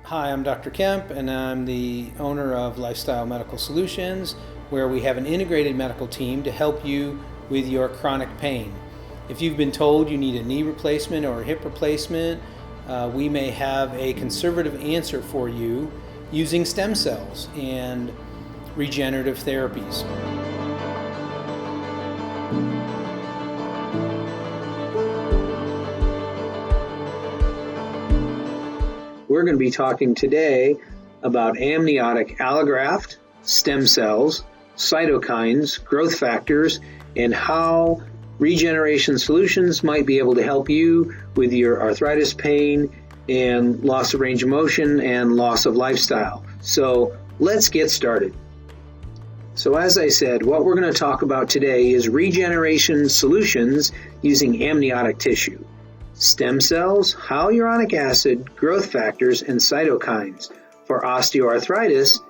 Hi, I'm Dr. Kemp, and I'm the owner of Lifestyle Medical Solutions, where we have an integrated medical team to help you with your chronic pain. If you've been told you need a knee replacement or a hip replacement, we may have a conservative answer for you using stem cells and regenerative therapies. We're going to be talking today about amniotic allograft, stem cells, cytokines, growth factors, and how regeneration solutions might be able to help you with your arthritis pain and loss of range of motion and loss of lifestyle. So let's get started. So as I said, what we're going to talk about today is regeneration solutions using amniotic tissue. Stem cells, hyaluronic acid, growth factors, and cytokines for osteoarthritis,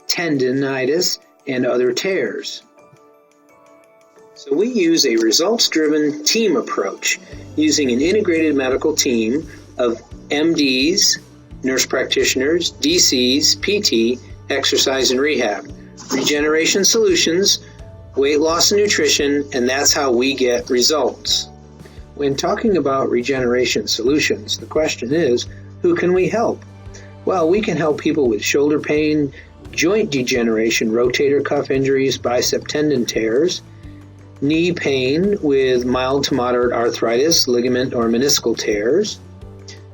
tendinitis, and other tears. So we use a results-driven team approach using an integrated medical team of MDs, nurse practitioners, DCs, PT, exercise and rehab, regeneration solutions, weight loss and nutrition, and that's how we get results. When talking about regeneration solutions, the question is, who can we help? Well, we can help people with shoulder pain, joint degeneration, rotator cuff injuries, bicep tendon tears, knee pain with mild to moderate arthritis, ligament or meniscal tears,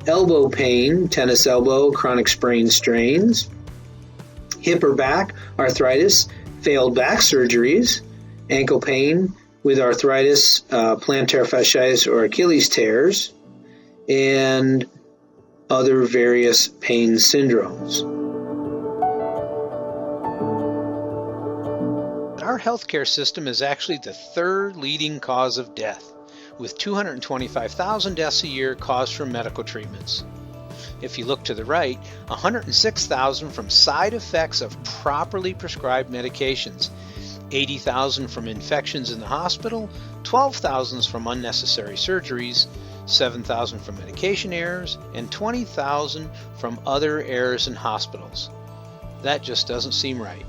elbow pain, tennis elbow, chronic sprain strains, hip or back arthritis, failed back surgeries, ankle pain with arthritis, plantar fasciitis or Achilles tears, and other various pain syndromes. Our healthcare system is actually the third leading cause of death, with 225,000 deaths a year caused from medical treatments. If you look to the right, 106,000 from side effects of properly prescribed medications, 80,000 from infections in the hospital, 12,000 from unnecessary surgeries, 7,000 from medication errors, and 20,000 from other errors in hospitals. That just doesn't seem right.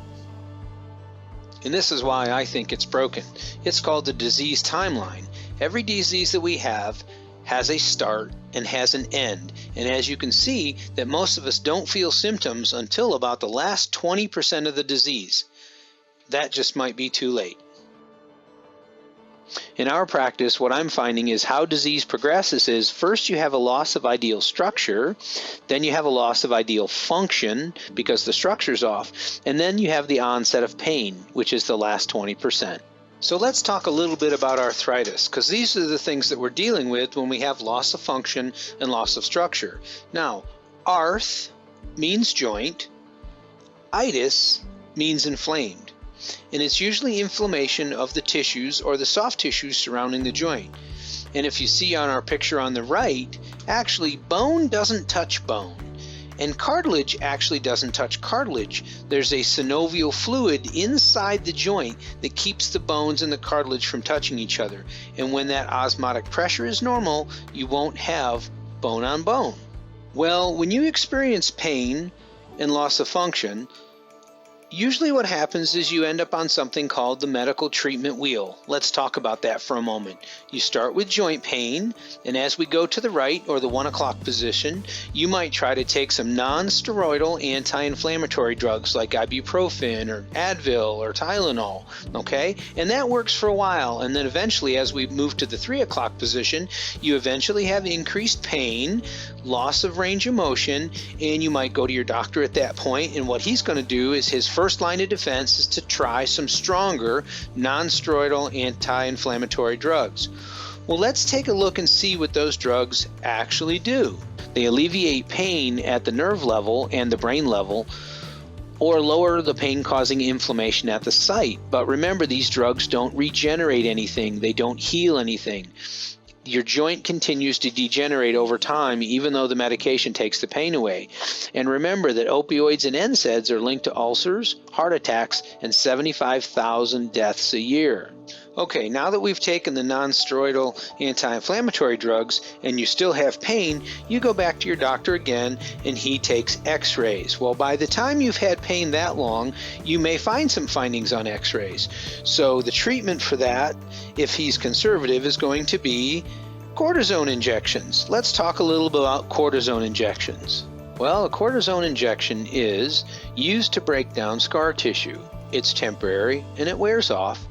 And this is why I think it's broken. It's called the disease timeline. Every disease that we have has a start and has an end. And as you can see, that most of us don't feel symptoms until about the last 20% of the disease. That just might be too late. In our practice, what I'm finding is how disease progresses is first you have a loss of ideal structure, then you have a loss of ideal function because the structure's off, and then you have the onset of pain, which is the last 20%. So let's talk a little bit about arthritis, because these are the things that we're dealing with when we have loss of function and loss of structure. Now, arth means joint, itis means inflamed. And it's usually inflammation of the tissues or the soft tissues surrounding the joint. And if you see on our picture on the right, actually bone doesn't touch bone. And cartilage actually doesn't touch cartilage. There's a synovial fluid inside the joint that keeps the bones and the cartilage from touching each other. And when that osmotic pressure is normal, you won't have bone on bone. Well, when you experience pain and loss of function, usually what happens is you end up on something called the medical treatment wheel. Let's talk about that for a moment. You start with joint pain, and as we go to the right, or the 1 o'clock position, you might try to take some non-steroidal anti-inflammatory drugs like ibuprofen or Advil or Tylenol, okay? And that works for a while, and then eventually as we move to the 3 o'clock position, you eventually have increased pain, loss of range of motion, and you might go to your doctor at that point, and what he's going to do is his first line of defense is to try some stronger non-steroidal anti-inflammatory drugs. Well, let's take a look and see what those drugs actually do. They alleviate pain at the nerve level and the brain level, or lower the pain-causing inflammation at the site. But remember, these drugs don't regenerate anything. They don't heal anything. your joint continues to degenerate over time even though the medication takes the pain away. And remember that opioids and NSAIDs are linked to ulcers, heart attacks, and 75,000 deaths a year. Okay, now that we've taken the non-steroidal anti-inflammatory drugs and you still have pain, you go back to your doctor again and he takes x-rays. Well, by the time you've had pain that long, you may find some findings on x-rays. So the treatment for that, if he's conservative, is going to be cortisone injections. Let's talk a little bit about cortisone injections. Well, a cortisone injection is used to break down scar tissue. It's temporary and it wears off,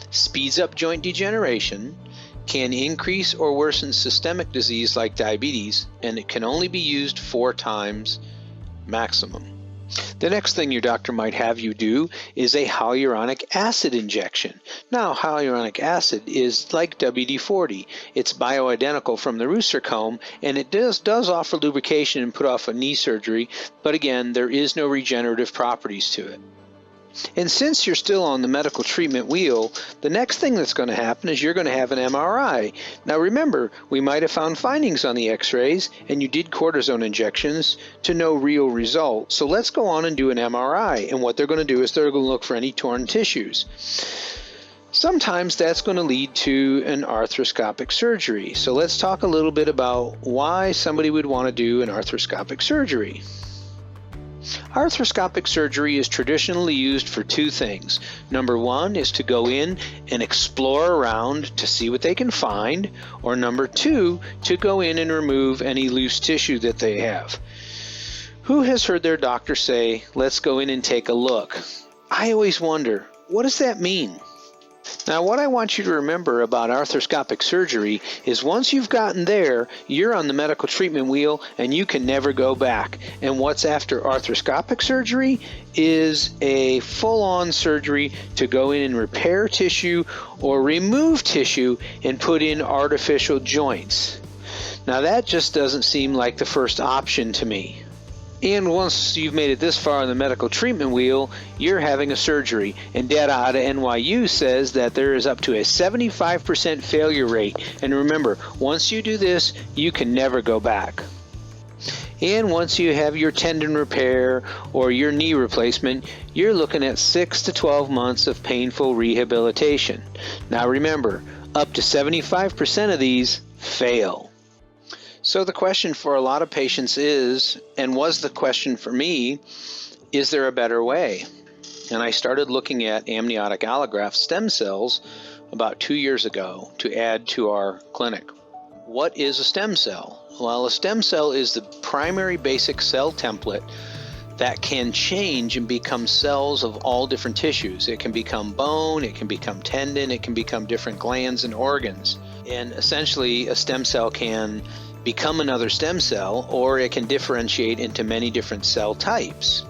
speeds up joint degeneration, can increase or worsen systemic disease like diabetes, and it can only be used 4 times maximum. The next thing your doctor might have you do is a hyaluronic acid injection. Now, hyaluronic acid is like WD-40. It's bioidentical from the rooster comb, and it does offer lubrication and put off a knee surgery, but again, there is no regenerative properties to it. And since you're still on the medical treatment wheel, the next thing that's going to happen is you're going to have an MRI. Now remember, we might have found findings on the x-rays and you did cortisone injections to no real result. So let's go on and do an MRI. And what they're going to do is they're going to look for any torn tissues. Sometimes that's going to lead to an arthroscopic surgery. So let's talk a little bit about why somebody would want to do an arthroscopic surgery. Arthroscopic surgery is traditionally used for 2 things. Number 1 is to go in and explore around to see what they can find, or number 2, to go in and remove any loose tissue that they have. Who has heard their doctor say, "Let's go in and take a look"? I always wonder, what does that mean? Now, what I want you to remember about arthroscopic surgery is once you've gotten there, you're on the medical treatment wheel and you can never go back. And what's after arthroscopic surgery is a full-on surgery to go in and repair tissue or remove tissue and put in artificial joints. Now, that just doesn't seem like the first option to me. And once you've made it this far on the medical treatment wheel, you're having a surgery. And data out of NYU says that there is up to a 75% failure rate. And remember, once you do this, you can never go back. And once you have your tendon repair or your knee replacement, you're looking at 6 to 12 months of painful rehabilitation. Now remember, up to 75% of these fail. So the question for a lot of patients is, and was the question for me, is there a better way? And I started looking at amniotic allograft stem cells about 2 years ago to add to our clinic. What is a stem cell? Well, a stem cell is the primary basic cell template that can change and become cells of all different tissues. It can become bone, it can become tendon, it can become different glands and organs. And essentially, a stem cell can become another stem cell, or it can differentiate into many different cell types.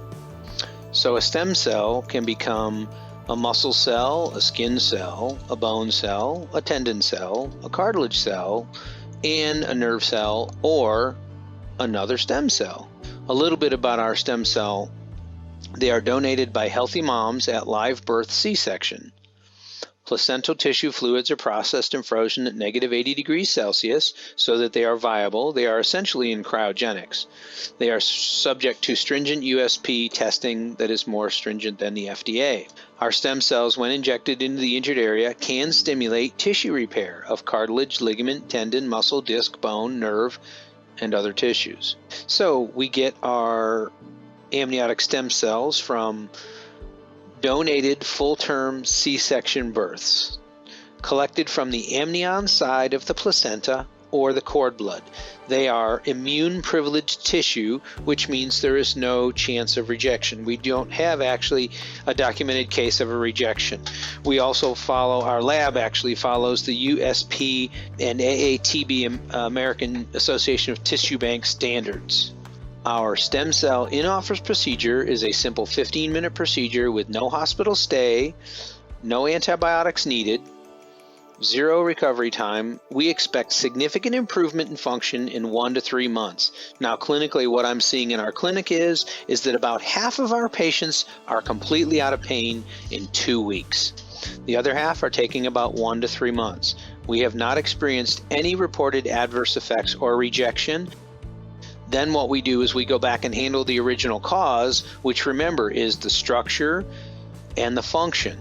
So a stem cell can become a muscle cell, a skin cell, a bone cell, a tendon cell, a cartilage cell, and a nerve cell, or another stem cell. A little bit about our stem cell. They are donated by healthy moms at live birth C-section. Placental tissue fluids are processed and frozen at -80 degrees Celsius so that they are viable. They are essentially in cryogenics. They are subject to stringent USP testing that is more stringent than the FDA. Our stem cells, when injected into the injured area, can stimulate tissue repair of cartilage, ligament, tendon, muscle, disc, bone, nerve, and other tissues. So we get our amniotic stem cells from donated full-term C-section births, collected from the amnion side of the placenta or the cord blood. They are immune-privileged tissue, which means there is no chance of rejection. We don't have actually a documented case of a rejection. We also follow, our lab actually follows the USP and AATB, American Association of Tissue Bank standards. Our stem cell in-office procedure is a simple 15-minute procedure with no hospital stay, no antibiotics needed, 0 recovery time. We expect significant improvement in function in 1 to 3 months. Now, clinically, what I'm seeing in our clinic is that about half of our patients are completely out of pain in 2 weeks. The other half are taking about 1 to 3 months. We have not experienced any reported adverse effects or rejection. Then what we do is we go back and handle the original cause, which remember is the structure and the function.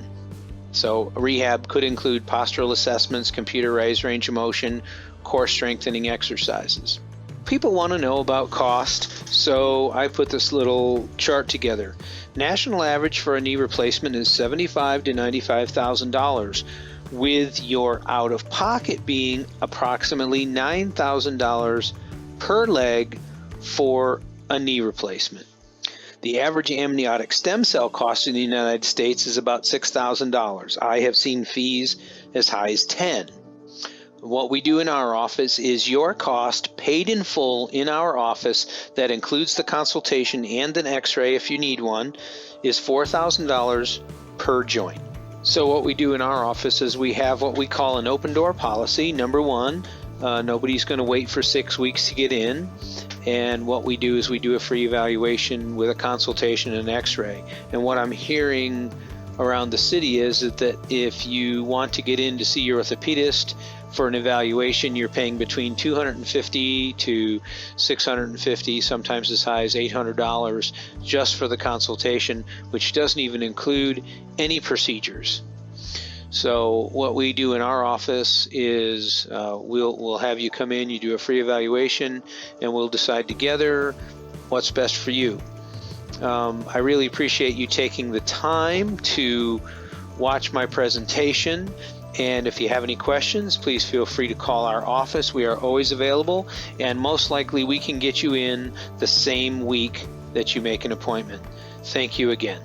So rehab could include postural assessments, computerized range of motion, core strengthening exercises. People want to know about cost, so I put this little chart together. National average for a knee replacement is $75,000 to $95,000, with your out-of-pocket being approximately $9,000 per leg for a knee replacement. The average amniotic stem cell cost in the United States is about $6,000. I have seen fees as high as $10,000. What we do in our office is your cost paid in full in our office, that includes the consultation and an x-ray if you need one, is $4,000 per joint. So what we do in our office is we have what we call an open door policy. Number one, nobody's going to wait for 6 weeks to get in. And what we do is we do a free evaluation with a consultation and an x-ray. And what I'm hearing around the city is that if you want to get in to see your orthopedist for an evaluation, you're paying between $250 to $650, sometimes as high as $800 just for the consultation, which doesn't even include any procedures. So what we do in our office is we'll have you come in, you do a free evaluation, and we'll decide together what's best for you. I really appreciate you taking the time to watch my presentation. And if you have any questions, please feel free to call our office. We are always available, and most likely we can get you in the same week that you make an appointment. Thank you again.